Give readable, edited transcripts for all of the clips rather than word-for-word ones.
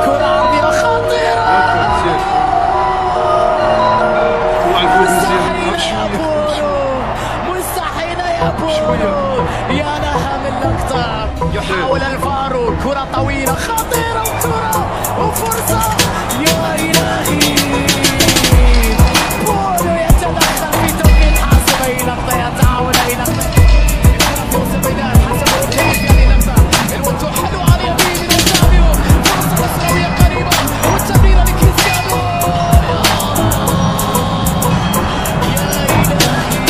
كرة عرضية خطيرة. مستحيل يا بونو، يا لها من لقطة. يحاول الفارو، كرة طويلة خطيرة وكرة وفرصة. يا إلهي، بونو يتدخل في توقيت حاسم. أي لقطة يتعاون، أي لقطة يوصل بينات حسب التوقيت. يعني لمسة الوجه حلو على اليمين من ساميو، فرصة مصروية قريبة والتمريرة لكريستيانو. يا إلهي،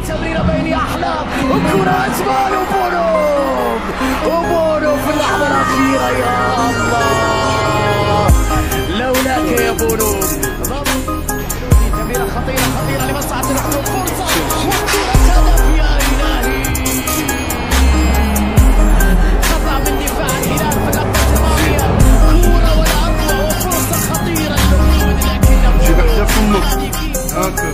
تمريرة بين أحلام وكرة أجمل وبونو في اللحظة الأخيرة. يا الله، لولاك يا بونو. تمريرة خطيرة لمصلحة الحدود، فرصة وكرة هدف. يا إلهي، خطأ من دفاع الهلال في اللقطة الماضية. كرة والأقوى وفرصة خطيرة للمجهود، لكن جيب حدا فمك هاكا.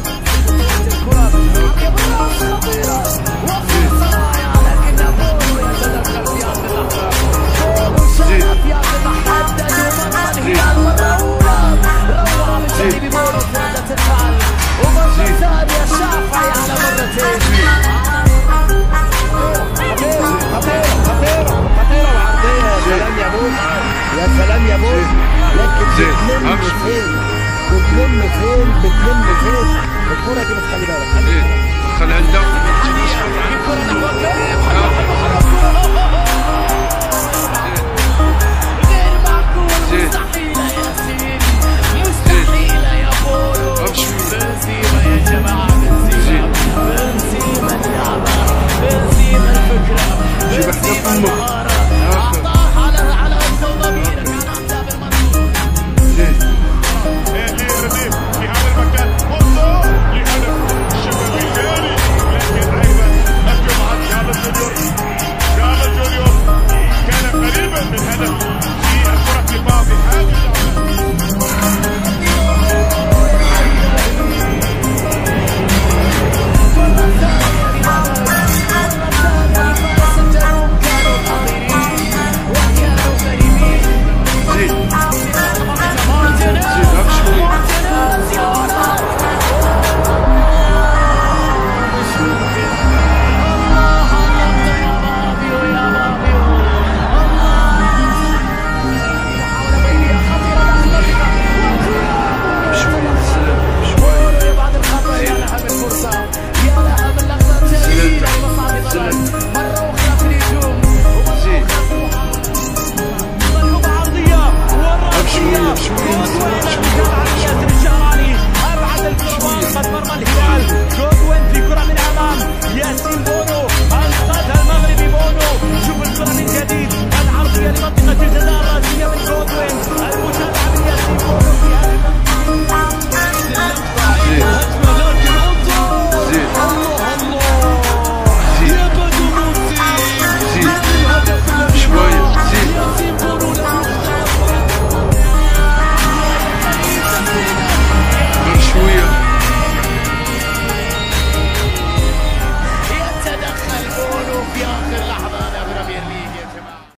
يا سلام يا بوي، لكن بتلم فين الكرة دي؟ بس خلي بالك، خلي عندك الكرة نحو كريم.